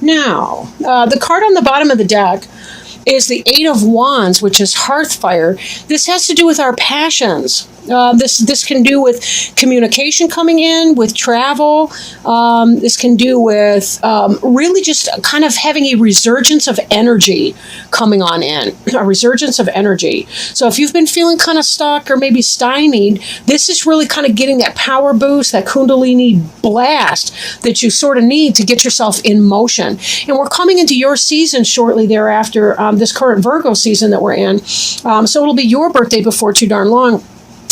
Now, the card on the bottom of the deck is the Eight of Wands, which is hearth fire. This has to do with our passions. This can do with communication coming in, with travel. This can do with really just kind of having a resurgence of energy coming on in, a resurgence of energy. So if you've been feeling kind of stuck or maybe stymied, this is really kind of getting that power boost, that kundalini blast that you sort of need to get yourself in motion. And we're coming into your season shortly thereafter, this current Virgo season that we're in. So it'll be your birthday before too darn long.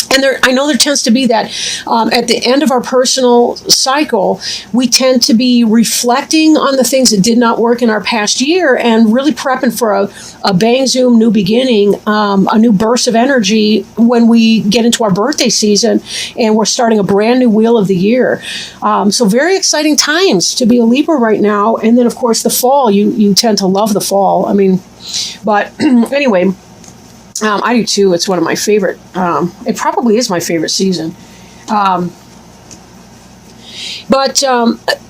And I know there tends to be that at the end of our personal cycle, we tend to be reflecting on the things that did not work in our past year and really prepping for a bang zoom new beginning, a new burst of energy when we get into our birthday season and we're starting a brand new wheel of the year. So very exciting times to be a Libra right now. And then, of course, the fall, you tend to love the fall. I mean, but anyway. I do too. It's one of my favorite. It probably is my favorite season. But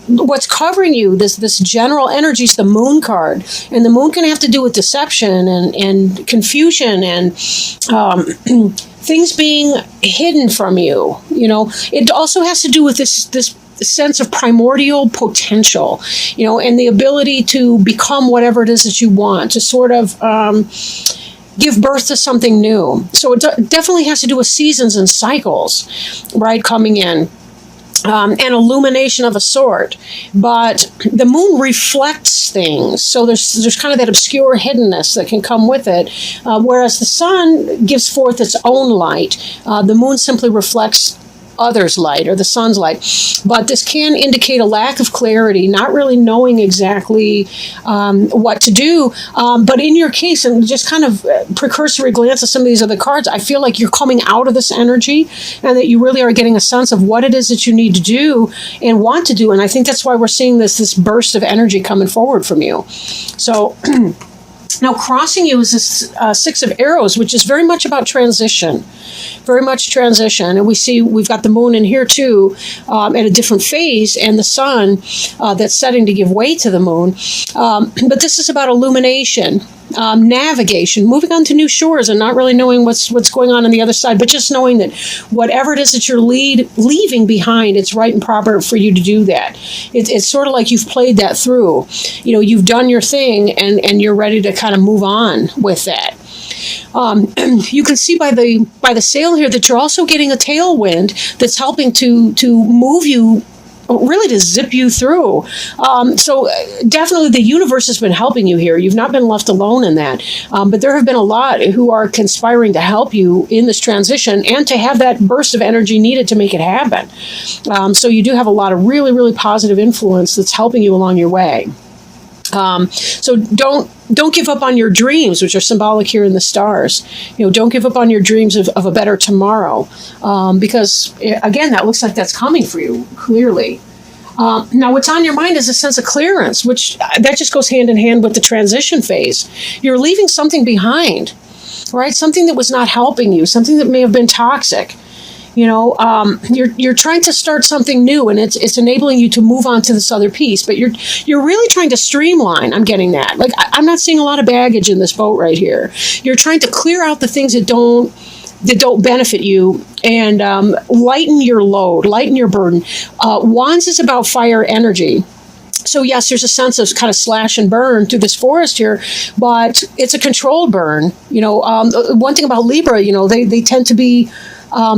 what's covering you, this general energy, is the Moon card. And the Moon can have to do with deception and confusion and things being hidden from you. You know, it also has to do with this sense of primordial potential, and the ability to become whatever it is that you want, to sort of give birth to something new. So it definitely has to do with seasons and cycles, right, coming in. And illumination of a sort. But the Moon reflects things. So there's kind of that obscure hiddenness that can come with it. Whereas the Sun gives forth its own light. The Moon simply reflects others' light, or the sun's light. But this can indicate a lack of clarity, not really knowing exactly what to do. But in your case, and just kind of precursory glance at some of these other cards, I feel like you're coming out of this energy and that you really are getting a sense of what it is that you need to do and want to do. And I think that's why we're seeing this burst of energy coming forward from you. So now crossing you is this Six of Arrows, which is very much about transition. Very much transition. And we've got the Moon in here too, at a different phase, and the Sun that's setting to give way to the Moon. But this is about illumination, navigation, moving on to new shores and not really knowing what's going on the other side, but just knowing that whatever it is that you're leaving behind, it's right and proper for you to do that. It's sort of like you've played that through. You've done your thing and you're ready to kind of move on with that. You can see by the sail here that you're also getting a tailwind that's helping to move you, really to zip you through. So definitely the universe has been helping you here. You've not been left alone in that. But there have been a lot who are conspiring to help you in this transition and to have that burst of energy needed to make it happen. So you do have a lot of really, really positive influence that's helping you along your way. So don't give up on your dreams, which are symbolic here in the stars. Don't give up on your dreams of a better tomorrow, because again, that looks like that's coming for you clearly. Now, what's on your mind is a sense of clearance, which that just goes hand in hand with the transition phase. You're leaving something behind, right? Something that was not helping you, something that may have been toxic. You're trying to start something new, and it's enabling you to move on to this other piece. But you're really trying to streamline. I'm getting that. Like, I'm not seeing a lot of baggage in this boat right here. You're trying to clear out the things that don't benefit you and lighten your load, lighten your burden. Wands is about fire energy. So yes, there's a sense of kind of slash and burn through this forest here, but it's a controlled burn. One thing about Libra, they tend to be.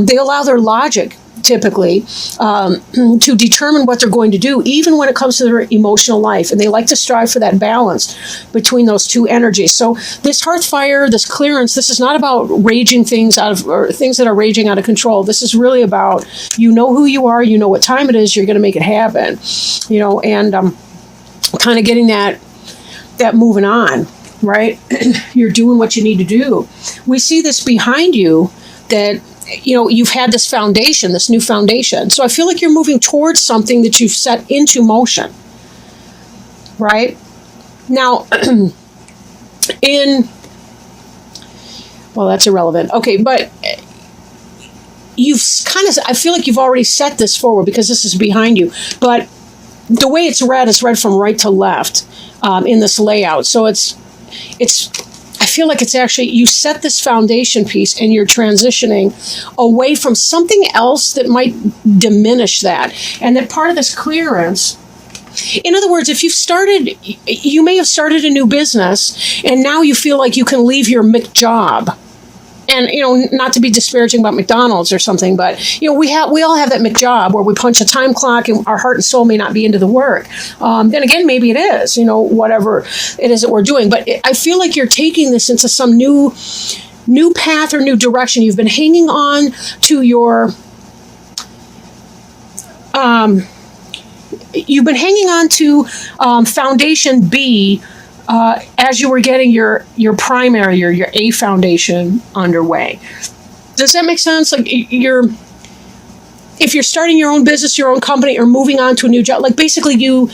They allow their logic, typically, to determine what they're going to do, even when it comes to their emotional life. And they like to strive for that balance between those two energies. So this hearth fire, this clearance, this is not about raging things or things that are raging out of control. This is really about, who you are, what time it is, you're going to make it happen, and kind of getting that moving on, right? You're doing what you need to do. We see this behind you, that you've had this foundation, this new foundation. So I feel like you're moving towards something that you've set into motion, right? Now, well, that's irrelevant. Okay, but I feel like you've already set this forward because this is behind you. But the way it's read is read from right to left in this layout. So it's. I feel like it's actually, you set this foundation piece and you're transitioning away from something else that might diminish that. And that part of this clearance, in other words, if you may have started a new business and now you feel like you can leave your McJob. And, not to be disparaging about McDonald's or something, but, we all have that McJob where we punch a time clock and our heart and soul may not be into the work. Then again, maybe it is, whatever it is that we're doing. But I feel like you're taking this into some new path or new direction. You've been hanging on to your... you've been hanging on to Foundation B as you were getting your primary, your A foundation underway. Does that make sense? Like if you're starting your own business, your own company, or moving on to a new job, like basically you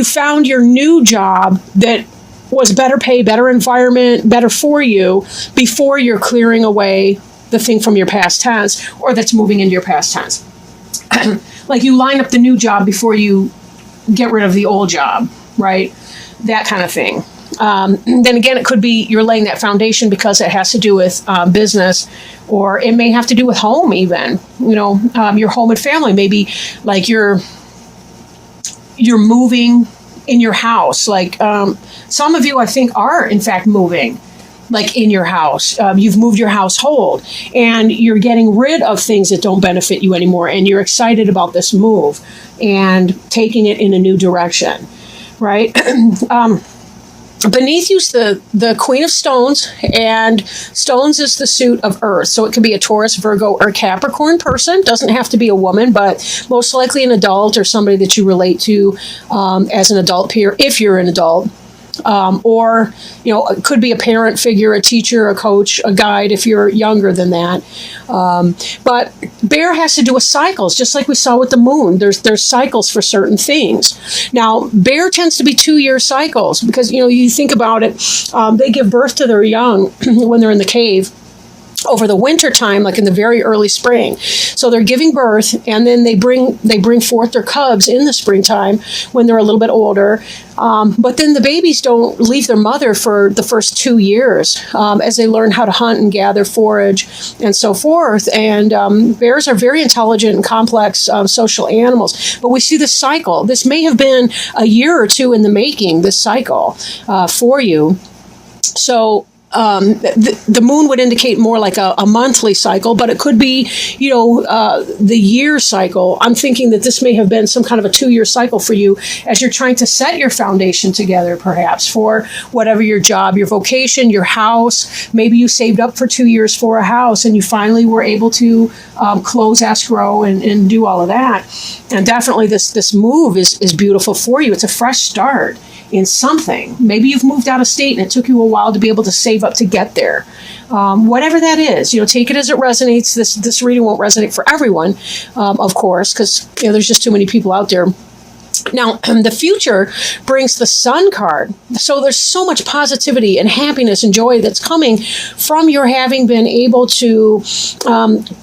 found your new job that was better pay, better environment, better for you before you're clearing away the thing from your past tense or that's moving into your past tense. Like you line up the new job before you get rid of the old job, right? That kind of thing. Then again, it could be you're laying that foundation because it has to do with business, or it may have to do with home even, your home and family. Maybe like you're moving in your house. Like some of you, I think, are in fact moving like in your house. You've moved your household and you're getting rid of things that don't benefit you anymore. And you're excited about this move and taking it in a new direction, right? Beneath you's the Queen of Stones, and Stones is the suit of Earth. So it could be a Taurus, Virgo, or Capricorn person. Doesn't have to be a woman, but most likely an adult or somebody that you relate to as an adult peer, if you're an adult. Or, it could be a parent figure, a teacher, a coach, a guide if you're younger than that. But Bear has to do with cycles, just like we saw with the moon. There's cycles for certain things. Now, Bear tends to be 2-year cycles because, you think about it, they give birth to their young when they're in the cave over the winter time, like in the very early spring. So they're giving birth, and then they bring forth their cubs in the springtime when they're a little bit older. But then the babies don't leave their mother for the first 2 years as they learn how to hunt and gather, forage, and so forth. And bears are very intelligent and complex social animals. But we see this cycle. This may have been a year or two in the making, this cycle for you. So the moon would indicate more like a monthly cycle, but it could be, the year cycle. I'm thinking that this may have been some kind of a 2-year cycle for you as you're trying to set your foundation together, perhaps for whatever your job, your vocation, your house. Maybe you saved up for 2 years for a house and you finally were able to close escrow and do all of that. And definitely this move is beautiful for you. It's a fresh start in something. Maybe you've moved out of state and it took you a while to be able to save up to get there. Whatever that is, take it as it resonates. This reading won't resonate for everyone, of course, because there's just too many people out there. Now, the future brings the Sun card. So there's so much positivity and happiness and joy that's coming from your having been able to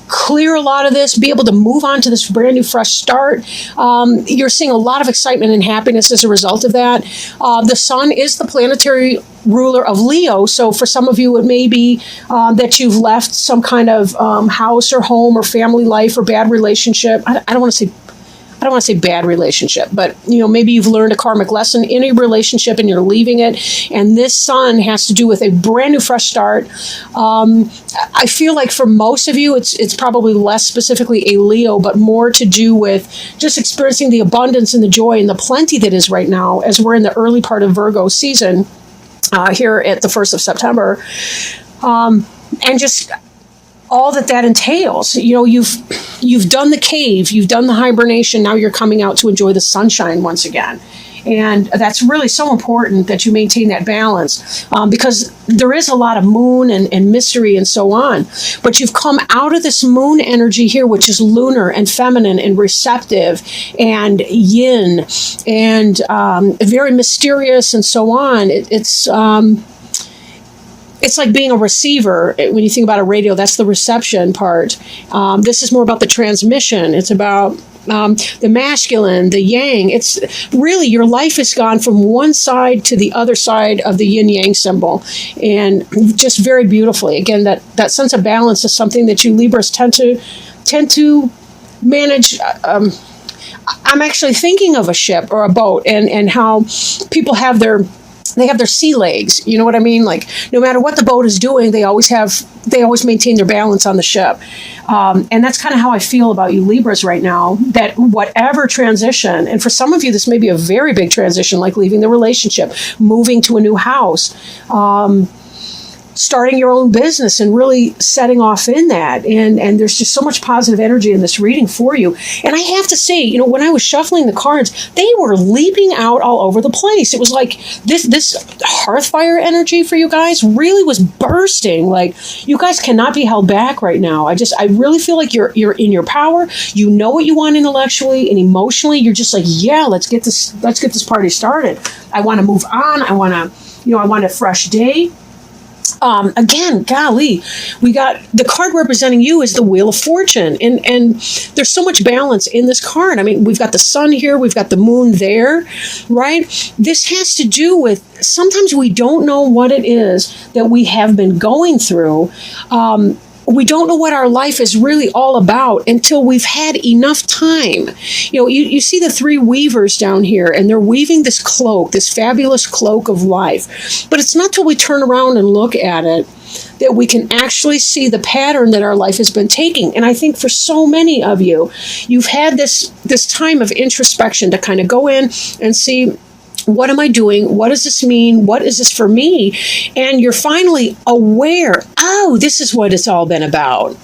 clear a lot of this, be able to move on to this brand new, fresh start. You're seeing a lot of excitement and happiness as a result of that. The Sun is the planetary ruler of Leo. So for some of you, it may be that you've left some kind of house or home or family life or bad relationship. I don't want to say bad relationship, but maybe you've learned a karmic lesson in a relationship and you're leaving it. And this Sun has to do with a brand new, fresh start. I feel like for most of you, it's probably less specifically a Leo, but more to do with just experiencing the abundance and the joy and the plenty that is right now, as we're in the early part of Virgo season here at the 1st of September, and just all that entails. You've done the cave, you've done the hibernation, now you're coming out to enjoy the sunshine once again. And that's really so important that you maintain that balance because there is a lot of moon and mystery and so on. But you've come out of this moon energy here, which is lunar and feminine and receptive and yin and very mysterious and so on. It's like being a receiver. When you think about a radio, that's the reception part. This is more about the transmission. It's about the masculine, the yang. It's really, your life has gone from one side to the other side of the yin yang symbol, and just very beautifully. Again, that sense of balance is something that you Libras tend to manage. I'm actually thinking of a ship or a boat, and how people have their sea legs. You know what I mean? Like, no matter what the boat is doing, they always maintain their balance on the ship. And that's kind of how I feel about you Libras right now, that whatever transition, and for some of you, this may be a very big transition, like leaving the relationship, moving to a new house, starting your own business and really setting off in that. And there's just so much positive energy in this reading for you. And I have to say, when I was shuffling the cards, they were leaping out all over the place. It was like this hearth fire energy for you guys really was bursting. Like, you guys cannot be held back right now. I really feel like you're in your power. You know what you want intellectually and emotionally. You're just like, yeah, let's get this party started. I want to move on. I want a fresh day. Again, golly, we got the card representing you is the Wheel of Fortune, and there's so much balance in this card. I mean, we've got the sun here, we've got the moon there, right? This has to do with, sometimes we don't know what it is that we have been going through. We don't know what our life is really all about until we've had enough time. You see the three weavers down here, and they're weaving this cloak, this fabulous cloak of life. But it's not till we turn around and look at it that we can actually see the pattern that our life has been taking. And I think for so many of you, you've had this time of introspection to kind of go in and see, what am I doing? What does this mean? What is this for me? And you're finally aware, oh, this is what it's all been about.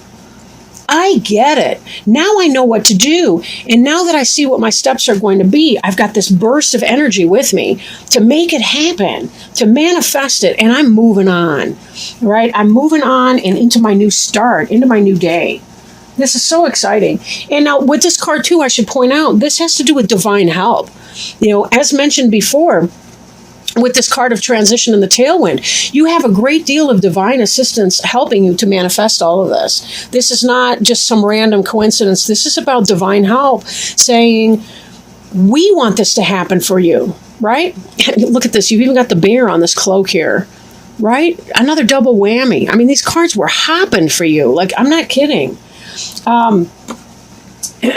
I get it. Now I know what to do. And now that I see what my steps are going to be, I've got this burst of energy with me to make it happen, to manifest it. And I'm moving on, right? I'm moving on and into my new start, into my new day. This is so exciting. And now with this card too, I should point out, this has to do with divine help. As mentioned before, with this card of transition and the tailwind, you have a great deal of divine assistance helping you to manifest all of this. This is not just some random coincidence. This is about divine help saying, we want this to happen for you, right? Look at this. You've even got the bear on this cloak here, right? Another double whammy. I mean, these cards were hopping for you. Like, I'm not kidding.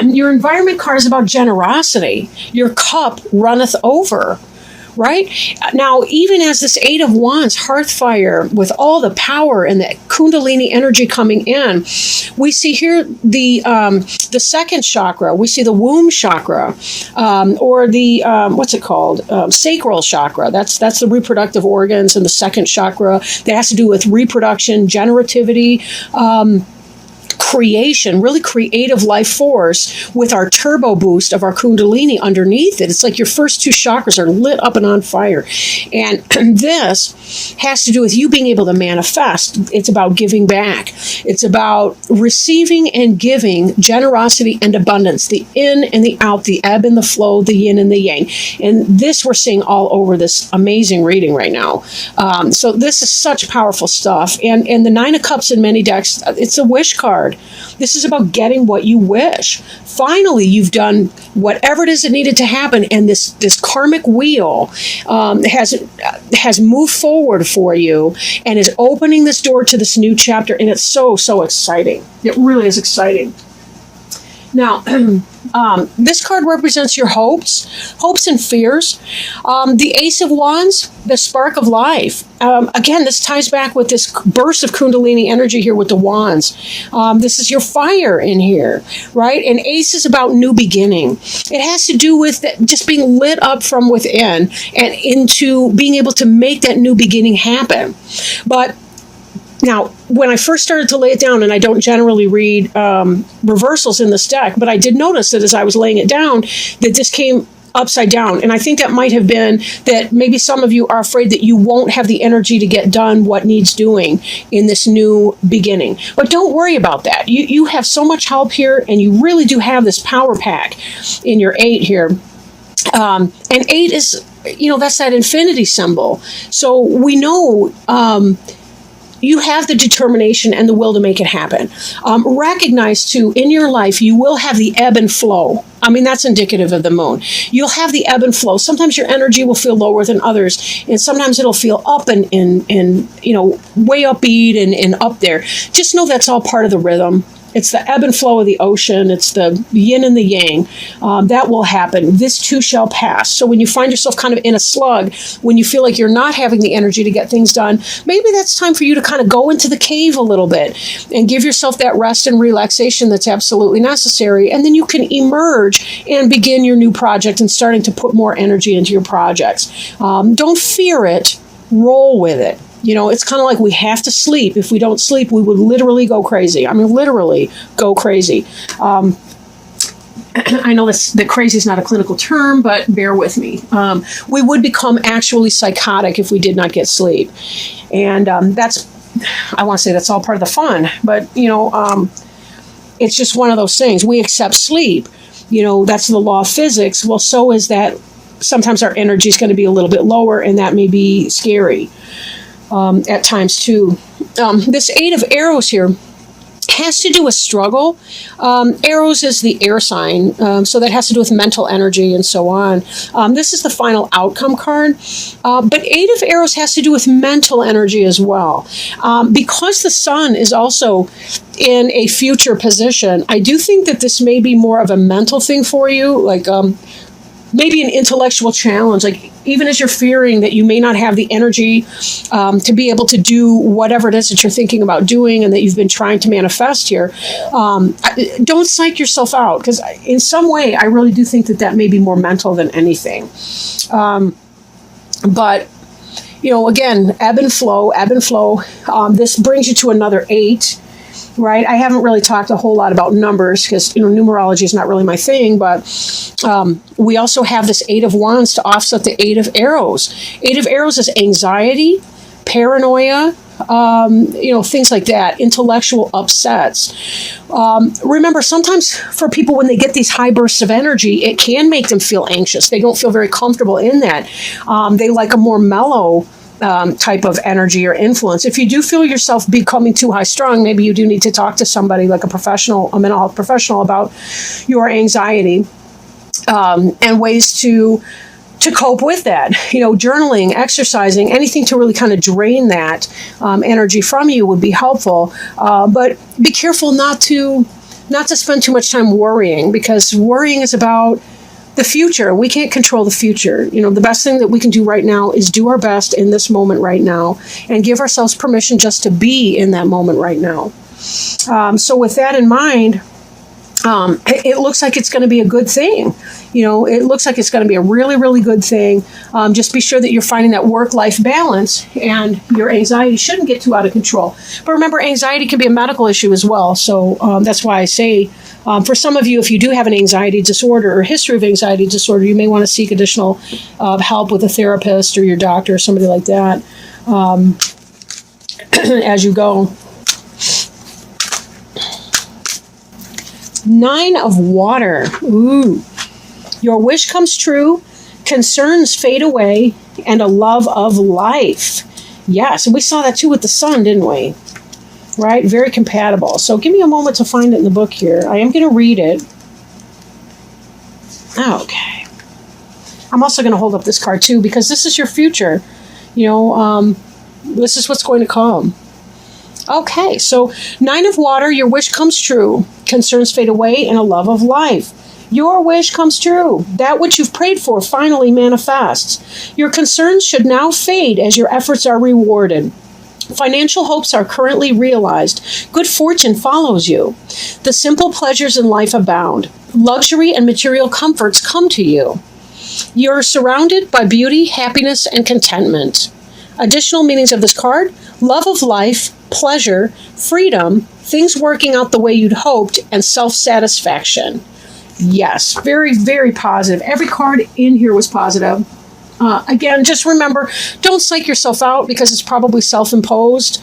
Your environment card is about generosity. Your cup runneth over, right? Now, even as this Eight of Wands, hearth fire, with all the power and the Kundalini energy coming in, we see here the second chakra. We see the womb chakra, or the what's it called? Sacral chakra. That's the reproductive organs, and the second chakra that has to do with reproduction, generativity. Creation, really creative life force, with our turbo boost of our Kundalini underneath it. It's like your first two chakras are lit up and on fire. And this has to do with you being able to manifest. It's about giving back. It's about receiving and giving, generosity and abundance, the in and the out, the ebb and the flow, the yin and the yang. And this we're seeing all over this amazing reading right now. So this is such powerful stuff. And the Nine of Cups in many decks, it's a wish card. This is about getting what you wish. Finally, you've done whatever it is that needed to happen, and this karmic wheel has moved forward for you and is opening this door to this new chapter, and it's so, so exciting. It really is exciting. Now, this card represents your hopes and fears. The Ace of Wands, the spark of life. Again, this ties back with this burst of Kundalini energy here with the wands. This is your fire in here, right? And Ace is about new beginning. It has to do with just being lit up from within and into being able to make that new beginning happen. But now, when I first started to lay it down, and I don't generally read reversals in this deck, but I did notice that as I was laying it down, that this came upside down. And I think that might have been that maybe some of you are afraid that you won't have the energy to get done what needs doing in this new beginning. But don't worry about that. You have so much help here, and you really do have this power pack in your 8 here. And 8 is, that's that infinity symbol. So we know... you have the determination and the will to make it happen. Recognize too, in your life, you will have the ebb and flow. I mean, that's indicative of the moon. You'll have the ebb and flow. Sometimes your energy will feel lower than others, and sometimes it'll feel up and way upbeat and up there. Just know that's all part of the rhythm. It's the ebb and flow of the ocean. It's the yin and the yang. That will happen. This too shall pass. So when you find yourself kind of in a slug, when you feel like you're not having the energy to get things done, maybe that's time for you to kind of go into the cave a little bit and give yourself that rest and relaxation that's absolutely necessary. And then you can emerge and begin your new project and starting to put more energy into your projects. Don't fear it. Roll with it. It's kind of like we have to sleep. If we don't sleep, we would literally go crazy. I mean, literally go crazy. I know that crazy is not a clinical term, but bear with me. We would become actually psychotic if we did not get sleep. And I want to say that's all part of the fun. But, it's just one of those things. We accept sleep. That's the law of physics. Well, so is that sometimes our energy is going to be a little bit lower, and that may be scary. At times too. This 8 of arrows here has to do with struggle. Arrows is the air sign, so that has to do with mental energy and so on. This is the final outcome card, but 8 of arrows has to do with mental energy as well. Because the sun is also in a future position, I do think that this may be more of a mental thing for you, like maybe an intellectual challenge, like even as you're fearing that you may not have the energy to be able to do whatever it is that you're thinking about doing and that you've been trying to manifest here, don't psych yourself out, because in some way I really do think that may be more mental than anything. But again, ebb and flow. This brings you to another 8. Right. I haven't really talked a whole lot about numbers because, numerology is not really my thing. But we also have this 8 of wands to offset the 8 of arrows. 8 of arrows is anxiety, paranoia, things like that, intellectual upsets. Remember, sometimes for people, when they get these high bursts of energy, it can make them feel anxious. They don't feel very comfortable in that. They like a more mellow type of energy or influence. If you do feel yourself becoming too high strung, maybe you do need to talk to somebody like a mental health professional about your anxiety and ways to cope with that. Journaling, exercising, anything to really kind of drain that energy from you would be helpful. But be careful not to spend too much time worrying, because worrying is about the future. We can't control the future. The best thing that we can do right now is do our best in this moment right now and give ourselves permission just to be in that moment right now. So with that in mind, it looks like it's going to be a good thing. It looks like it's going to be a really, really good thing. Just be sure that you're finding that work-life balance, and your anxiety shouldn't get too out of control. But remember, anxiety can be a medical issue as well. So that's why I say, for some of you, if you do have an anxiety disorder or history of anxiety disorder, you may want to seek additional help with a therapist or your doctor or somebody like that as you go. 9 of water. Ooh. Your wish comes true, concerns fade away, and a love of life. Yes, and we saw that too with the sun, didn't we? Right? Very compatible. So give me a moment to find it in the book here. I am going to read it. Okay. I'm also going to hold up this card too, because this is your future. This is what's going to come. Okay, so 9 of water, your wish comes true. Concerns fade away, and a love of life. Your wish comes true. That which you've prayed for finally manifests. Your concerns should now fade as your efforts are rewarded. Financial hopes are currently realized. Good fortune follows you. The simple pleasures in life abound. Luxury and material comforts come to you. You're surrounded by beauty, happiness, and contentment. Additional meanings of this card: love of life, pleasure, freedom, things working out the way you'd hoped, and self-satisfaction. Yes, very, very positive. Every card in here was positive. Again, just remember, don't psych yourself out because it's probably self-imposed.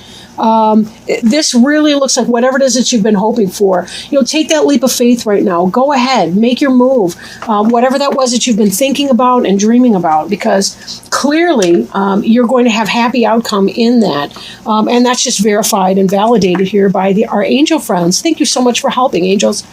This really looks like whatever it is that you've been hoping for. Take that leap of faith right now. Go ahead, make your move. Whatever that was that you've been thinking about and dreaming about, because clearly you're going to have happy outcome in that. And that's just verified and validated here by our angel friends. Thank you so much for helping, angels.